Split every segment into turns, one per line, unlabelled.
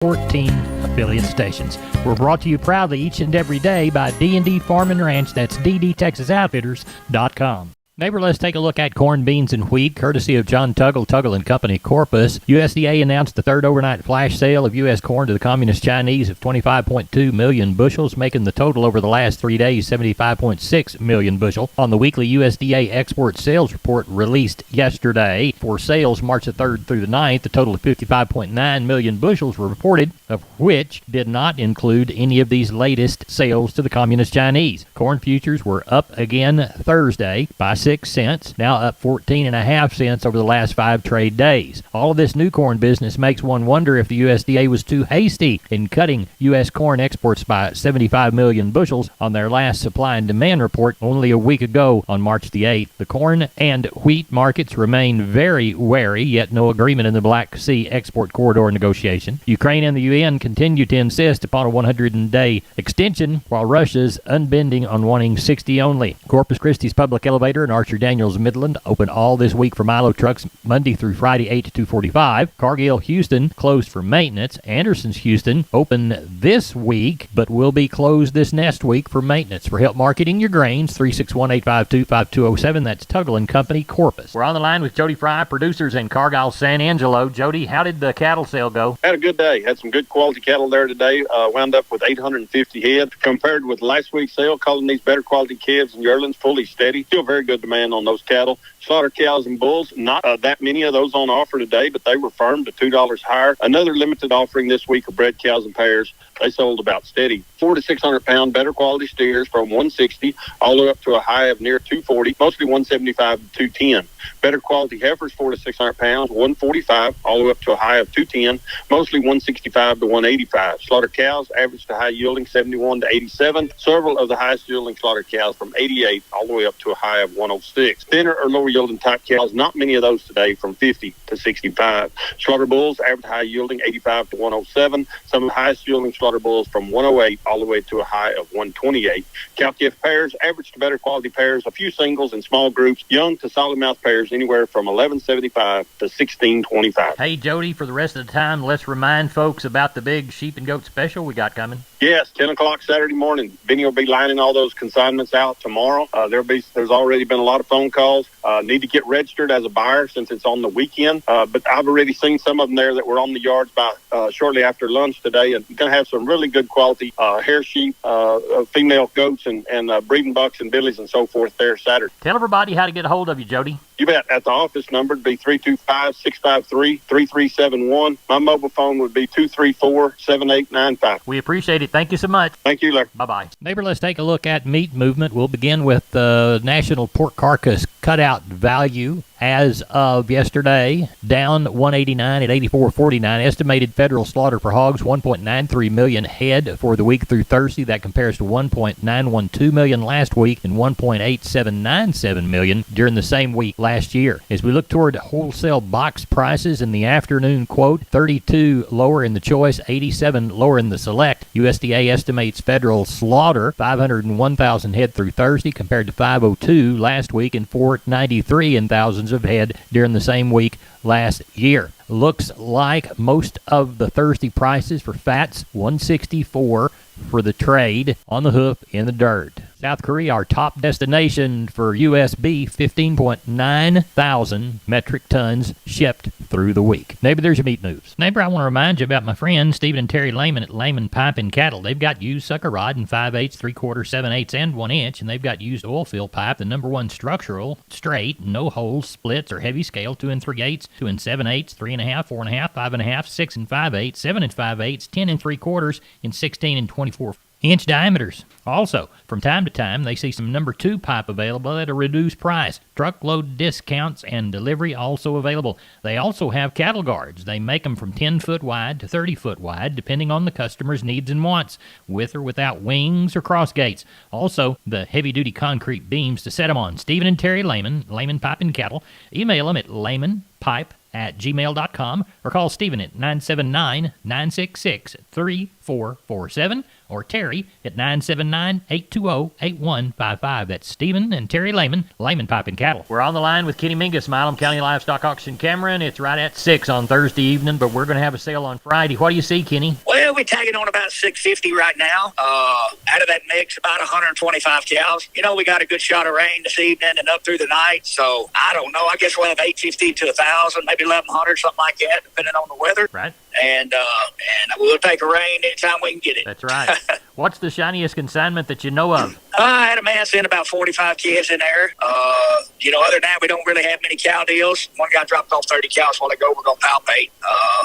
14 affiliate stations. We're brought to you proudly each and every day by D&D Farm and Ranch. That's ddtexasoutfitters.com. Neighbor, let's take a look at corn, beans, and wheat, courtesy of John Tuggle & Company, Corpus. USDA announced the third overnight flash sale of U.S. corn to the Communist Chinese of 25.2 million bushels, making the total over the last 3 days 75.6 million bushel. On the weekly USDA export sales report released yesterday for sales March the 3rd through the 9th, a total of 55.9 million bushels were reported, of which did not include any of these latest sales to the Communist Chinese. Corn futures were up again Thursday by 6 cents, now up 14.5 cents over the last 5 trade days. All of this new corn business makes one wonder if the USDA was too hasty in cutting U.S. corn exports by 75 million bushels on their last supply and demand report only a week ago on March the 8th. The corn and wheat markets remain very wary, yet no agreement in the Black Sea export corridor negotiation. Ukraine and the UN continue to insist upon a 100-day extension, while Russia's unbending on wanting 60 only. Corpus Christi's public elevator and Archer Daniels Midland open all this week for Milo trucks Monday through Friday 8 to 2:45. Cargill Houston closed for maintenance. Anderson's Houston open this week but will be closed this next week for maintenance. For help marketing your grains, 361-852-5207. That's Tuggle & Company, Corpus. We're on the line with Jody Fry, producers in Cargyle, San Angelo. Jody, how did the cattle sale go?
Had a good day. Had some good quality cattle there today. Wound up with 850 head. Compared with last week's sale, calling these better quality calves and yearlings fully steady. Still very good demand on those cattle. Slaughter cows and bulls, not that many of those on offer today, but they were firm to $2 higher. Another limited offering this week of bred cows and pairs. They sold about steady. 400 to 600 pound better quality steers from 160 all the way up to a high of near 240, mostly 175 to 210. Better quality heifers, 400 to 600 pounds, 145 all the way up to a high of 210, mostly 165 to 185. Slaughter cows averaged to high yielding 71 to 87. Several of the highest yielding slaughter cows from 88 all the way up to a high of 106. Thinner or lower yielding type cows, not many of those today, from 50 to 65. Slaughter bulls average high yielding 85 to 107. Some of the highest yielding slaughter bulls from 108 all the way to a high of 128. Cow-calf pairs average to better quality pairs, a few singles and small groups, young to solid mouth pairs anywhere from 1175 to 1625.
Hey Jody, for the rest of the time, let's remind folks about the big sheep and goat special we got coming.
Yes, 10 o'clock Saturday morning. Benny will be lining all those consignments out tomorrow. There's already been a lot of phone calls. Need to get registered as a buyer since it's on the weekend. But I've already seen some of them there that were on the yards by shortly after lunch today. And going to have some really good quality hair sheep, female goats, and breeding bucks and billies and so forth there Saturday.
Tell everybody how to get a hold of you, Jody.
You bet. At the office number would be 325-653-3371. My mobile phone would be 234-7895.
We appreciate it. Thank you so much.
Thank you, Larry.
Bye-bye. Neighbor, let's take a look at meat movement. We'll begin with the national pork carcass cutout value as of yesterday, down 189 at 84.49. Estimated federal slaughter for hogs, 1.93 million head for the week through Thursday. That compares to 1.912 million last week and 1.8797 million during the same week last year. As we look toward wholesale box prices in the afternoon quote, 32 lower in the choice, 87 lower in the select. USDA estimates federal slaughter 501,000 head through Thursday compared to 502 last week and 493 in thousands of head during the same week last year. Looks like most of the Thursday prices for fats, 164 for the trade on the hoof in the dirt. South Korea, our top destination for U.S. beef, 15.9 thousand metric tons shipped through the week. Neighbor, there's your meat news. Neighbor, I want to remind you about my friends Stephen and Terry Lehman at Lehman Pipe and Cattle. They've got used sucker rod in 5/8, 3/4, 7/8, and 1 inch, and they've got used oil fill pipe, the #1 structural, straight, no holes, splits, or heavy scale, 2 3/8, 2 7/8, 3.5, 4.5, 5.5, 6 5/8, 7 5/8, 10 3/4, and 16 24-inch diameters. Also, from time to time, they see some #2 pipe available at a reduced price. Truckload discounts and delivery also available. They also have cattle guards. They make them from 10 foot wide to 30 foot wide, depending on the customer's needs and wants, with or without wings or cross gates. Also, the heavy-duty concrete beams to set them on. Stephen and Terry Lehman, Lehman Pipe and Cattle. Email them at lehmanpipe @gmail.com or call Stephen at 979-966-3447 or Terry at 979-820-8155. That's Stephen and Terry Lehman, Lehman Pipe and Cattle. We're on the line with Kenny Mingus, Milam County Livestock Auction Cameron. It's right at 6 on Thursday evening, but we're going to have a sale on Friday. What do you see, Kenny?
Well, we're tagging on about 650 right now. Out of that mix, about 125 cows. You know, we got a good shot of rain this evening and up through the night, so I don't know. I guess we'll have 850 to 1,000, maybe 1,100, something like that, depending on the weather.
Right.
And we'll take a rain anytime we can get it.
That's right. What's the shiniest consignment that you know of?
I had a man send about 45 kids in there. Other than that, we don't really have many cow deals. One guy dropped off 30 cows while ago. We're going to palpate.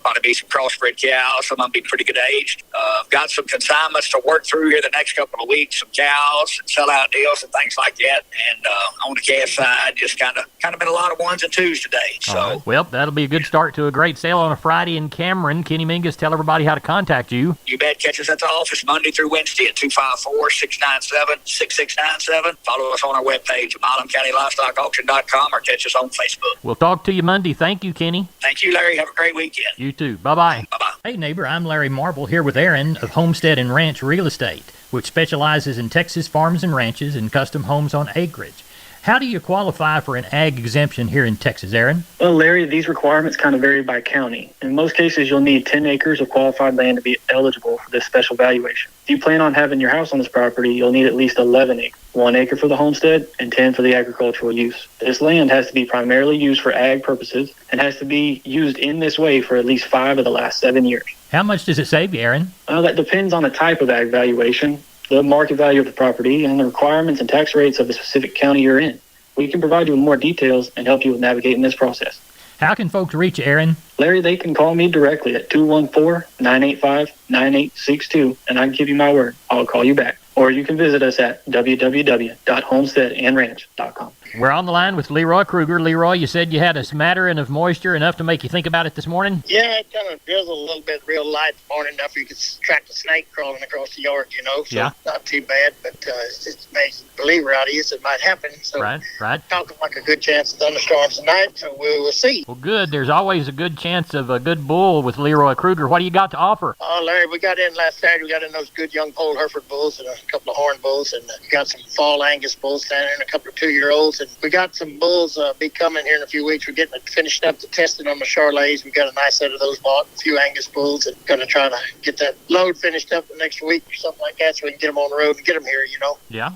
Probably be some crossbred cows. Some of them be pretty good aged. Got some consignments to work through here the next couple of weeks. Some cows and sellout deals and things like that. And on the calf side, just kind of been a lot of ones and twos today. So,
right. Well, that'll be a good start to a great sale on a Friday in Cameron. Kenny Mingus, tell everybody how to contact you.
You bet. Catch us at the office Monday through Wednesday at 254-697-6697. Follow us on our webpage at MilamCountyLivestockAuction.com or catch us on Facebook.
We'll talk to you Monday. Thank you, Kenny.
Thank you, Larry. Have a great weekend.
You too. Bye-bye.
Bye-bye.
Hey, neighbor, I'm Larry Marble here with Aaron of Homestead and Ranch Real Estate, which specializes in Texas farms and ranches and custom homes on acreage. How do you qualify for an ag exemption here in Texas, Aaron?
Well, Larry, these requirements kind of vary by county. In most cases, you'll need 10 acres of qualified land to be eligible for this special valuation. If you plan on having your house on this property, you'll need at least 11 acres, 1 acre for the homestead and 10 for the agricultural use. This land has to be primarily used for ag purposes and has to be used in this way for at least 5 of the last 7 years.
How much does it save you, Aaron?
Well, that depends on the type of ag valuation, the market value of the property, and the requirements and tax rates of the specific county you're in. We can provide you with more details and help you with navigating this process.
How can folks reach you, Aaron?
Larry, they can call me directly at 214-985-9862, and I can give you my word. I'll call you back. Or you can visit us at www.homesteadandranch.com.
We're on the line with Leroy Kruger. Leroy, you said you had a smattering of moisture, enough to make you think about it this morning?
Yeah, it kind of drizzled a little bit real light this morning, enough you could track the snake crawling across the yard, so
yeah.
Not too bad, but it's just amazing. Believer out here, it might happen. So
right.
Talking like a good chance of thunderstorms tonight, so we'll see.
Well, good. There's always a good chance of a good bull with Leroy Kruger. What do you got to offer?
Oh, Larry, we got in last Saturday. We got in those good young Pole Hereford bulls and a couple of horn bulls, and we got some fall Angus bulls down there and a couple of 2-year-olds, and we got some bulls be coming here in a few weeks. We're getting it finished up the testing on the Charolais. We got a nice set of those bought, a few Angus bulls, and going to try to get that load finished up the next week or something like that, so we can get them on the road and get them here,
Yeah.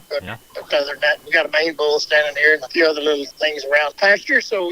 But other than that, we got a main bull standing here and a few other little things around pasture. So,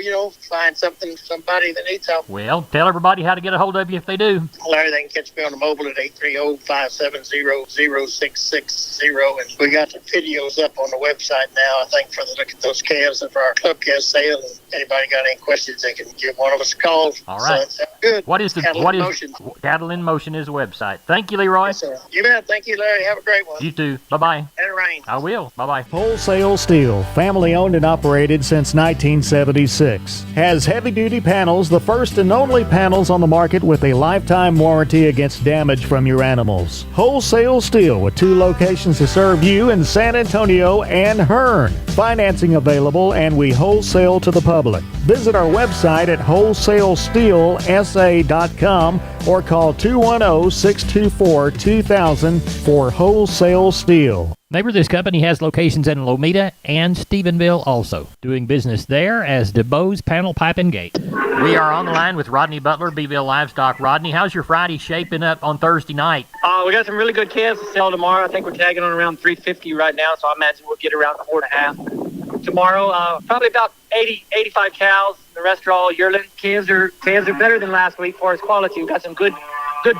find somebody that needs help.
Well, tell everybody how to get a hold of you if they do.
Larry, they can catch me on the mobile at 830-570-0660. And we got the videos up on the website now, I think, for the look at those calves and for our club calf sale. And anybody got any questions, they can give one of us a call.
All right.
So it's good.
What is
Cattle in Motion?
Cattle in Motion is the website. Thank you, Leroy.
Yes, sir. You bet. Thank you, Larry. Have a great one.
You too. Bye-bye.
And it rain.
I will. Bye-bye.
Wholesale Steel, family owned and operated since 1976. Has heavy-duty panels, the first and only panels on the market with a lifetime warranty against damage from your animals. Wholesale Steel with 2 locations to serve you in San Antonio and Hearn. Financing available, and we wholesale to the public. Visit our website at wholesalesteelsa.com or call 210-624-2000 for Wholesale Steel.
Neighbor, this company has locations in Lomita and Stephenville also. Doing business there as DeBose Panel Pipe and Gate. We are on the line with Rodney Butler, Beeville Livestock. Rodney, how's your Friday shaping up on Thursday night?
We got some really good calves to sell tomorrow. I think we're tagging on around 350 right now, so I imagine we'll get around 4.5. Tomorrow, probably about 85 cows. The rest are all yearling. Calves are better than last week for its quality. We've got some good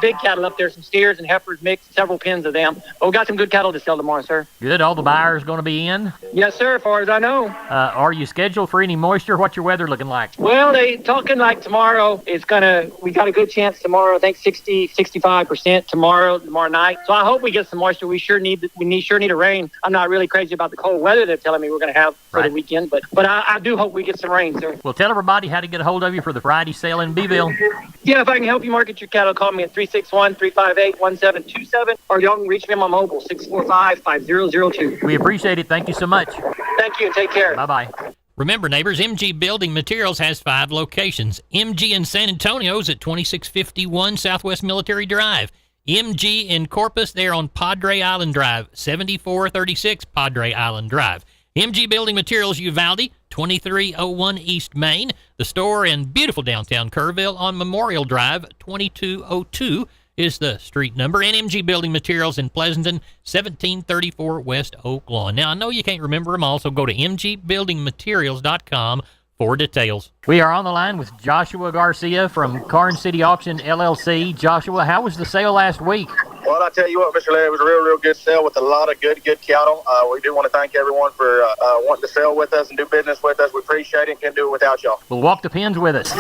big cattle up there, some steers and heifers mixed, several pins of them. But we got some good cattle to sell tomorrow, sir.
Good. All the buyers going to be in?
Yes, sir, as far as I know.
Are you scheduled for any moisture? What's your weather looking like?
Well, they talking like tomorrow we got a good chance tomorrow. I think 65% tomorrow night. So I hope we get some moisture. We sure need a rain. I'm not really crazy about the cold weather they're telling me we're going to have for the weekend, but I do hope we get some rain, sir.
Well, tell everybody how to get a hold of you for the Friday sale in Beeville.
Yeah, if I can help you market your cattle, call me at 361-358-1727, or y'all can reach me on my mobile, 645-5002.
We appreciate it. Thank you so much.
Thank you, and take care.
Bye-bye. Remember, neighbors, MG Building Materials has 5 locations. MG in San Antonio's at 2651 Southwest Military Drive. MG in Corpus, they're on Padre Island Drive, 7436 Padre Island Drive. MG Building Materials Uvalde, 2301 East Main. The store in beautiful downtown Kerrville on Memorial Drive, 2202 is the street number. And MG Building Materials in Pleasanton, 1734 West Oak Lawn. Now, I know you can't remember them all, so go to mgbuildingmaterials.com for details. We are on the line with Joshua Garcia from Karn City Auction, LLC. Joshua, how was the sale last week?
Well, I tell you what, Mr. Larry, it was a real good sale with a lot of good cattle. We do want to thank everyone for wanting to sell with us and do business with us. We appreciate it. Can't do it without y'all.
Well, walk the pins with us.
We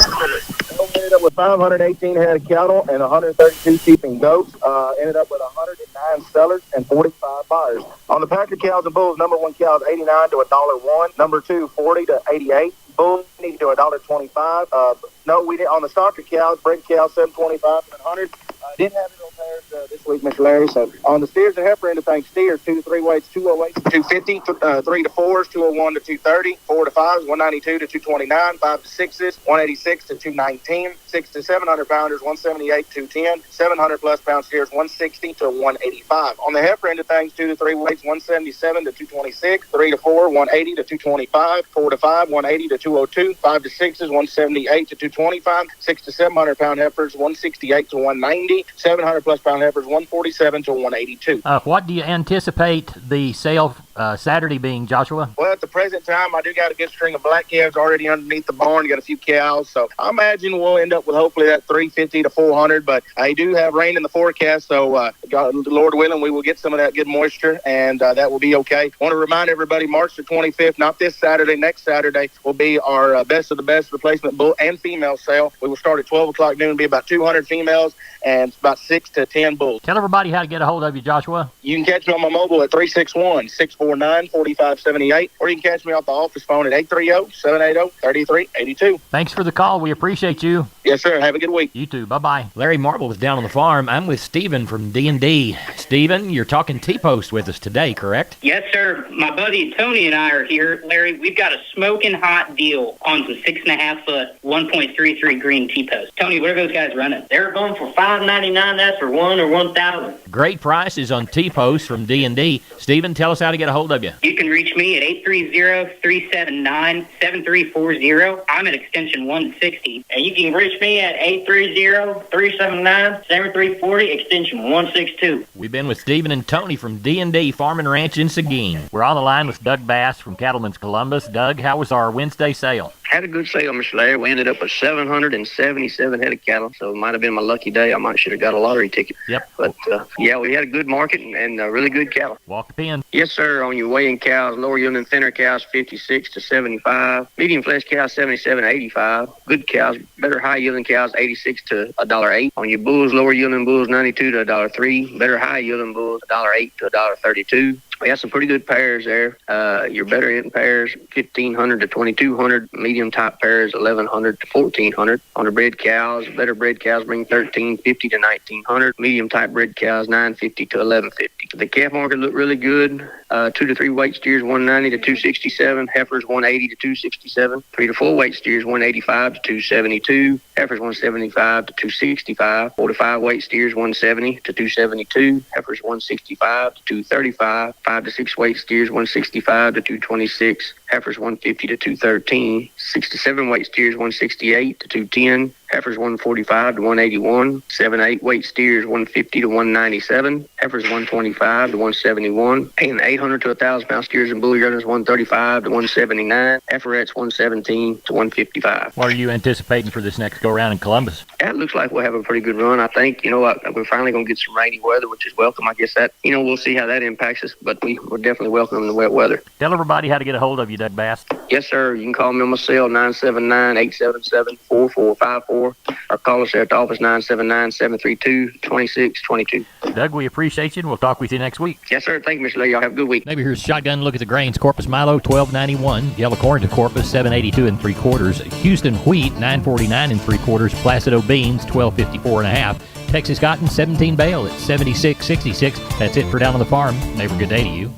ended up with 518 head of cattle and 132 sheep and goats. Ended up with 109 sellers and 45 buyers. On the Packer cows and bulls, number 1 cow is 89 to $1.01. Number 2, 40 to 88. Bulls need to $1.25. No, we didn't. On the stocker cows, bred cows, 725 to 100. Didn't have it on pairs this week, Mr. Larry. So on the steers and heifer end of things, steers 2 to 3 weights, 208 to 250, 3 to 4s, 201 to 230, 4 to 5s, 192 to 229, 5 to 6s, 186 to 219, 6 to 700 pounders, 178 to 210, 700 plus pound steers, 160 to 185. On the heifer end of things, 2 to 3 weights, 177 to 226, 3 to 4, 180 to 225, 4 to 5, 180 to 202, 5 to 6s, 178 to 225, 6 to 700 pound heifers, 168 to 190, 700 plus pound heifers, 147 to 182.
What do you anticipate the sale Saturday being, Joshua?
Well, at the present time, I do got a good string of black calves already underneath the barn. Got a few cows, so I imagine we'll end up with hopefully that 350 to 400. But I do have rain in the forecast, so Lord willing, we will get some of that good moisture, and that will be okay. Want to remind everybody, March the 25th, not this Saturday, next Saturday, will be our best of the best replacement bull and female sale. We will start at 12 o'clock noon. Be about 200 females and about 6 to 10 bulls.
Tell everybody how to get a hold of you, Joshua.
You can catch me on my mobile at 361-649-4578, or you can catch me off the office phone at 830-780-3382.
Thanks for the call. We appreciate you.
Yes, sir. Have a good week.
You too. Bye-bye. Larry Marble was down on the farm. I'm with Stephen from D&D. Stephen, you're talking T-Post with us today, correct?
Yes, sir. My buddy Tony and I are here. Larry, we've got a smoking hot deal on some 6.5 foot, 1.33 green T-Post. Tony, what are those guys running?
They're going for $5.99. That's for 1 or 1,000.
Great prices on T-Post from D&D. Stephen, tell us how to get a hold of you.
You can reach me at 830-379-7340. I'm at extension 160.
And you can reach me at 830-379-7340, extension 162.
We've been with Stephen and Tony from D&D Farm and Ranch in Seguin. We're on the line with Doug Bass from Cattleman's Columbus. Doug, how was our Wednesday sale?
Had a good sale, Mr. Larry. We ended up with 777 head of cattle, so it might have been my lucky day. I should have got a lottery ticket.
Yep.
But, yeah, we had a good market and really good cattle.
Walk the pen.
Yes, sir. On your weighing cows, lower yielding thinner cows, 56 to 75. Medium flesh cows, 77 to 85. Good cows, better high yielding cows, 86 to $1.08. On your bulls, lower yielding bulls, 92 to $1.03. Better high yielding bulls, $1.08 to $1.32. We have some pretty good pairs there. Your better end pairs, 1,500 to 2,200. Medium type pairs, 1,100 to 1,400. On the bred cows, better bred cows bring 1,350 to 1,900. Medium type bred cows, 950 to 1,150. The calf market looked really good. 2 to 3 weight steers, 190 to 267. Heifers, 180 to 267. 3 to 4 weight steers, 185 to 272. Heifers, 175 to 265. 4 to 5 weight steers, 170 to 272. Heifers, 165 to 235. 5 to 6 weight steers, 165 to 226. Heifers, 150 to 213. 6 to 7 weight steers, 168 to 210. Heifers, 145 to 181. 7 to 8 weight steers, 150 to 197. Heifers, 125 to 171. And 800 to 1,000 pound steers and bull yearlings, 135 to 179. Heiferettes, 117 to 155.
What are you anticipating for this next go-around in Columbus?
It looks like we'll have a pretty good run. I think, we're finally going to get some rainy weather, which is welcome. I guess that, we'll see how that impacts us, but we're definitely welcoming the wet weather.
Tell everybody how to get a hold of you, Doug Bass.
Yes, sir. You can call me on my cell, 979-877-4454, or call us there at the office, 979-732-2622.
Doug, we appreciate you, and we'll talk with you next week.
Yes, sir. Thank you, Mr. Lee. Y'all have a good week.
Maybe here's a shotgun look at the grains. Corpus Milo, $12.91. Yellow corn to Corpus, $7.82 3/4. Houston wheat, $9.49 3/4. Placido beans, $12.54 1/2. Texas cotton, 17 bale at $76.66. That's it for Down on the Farm. Neighbor, good day to you.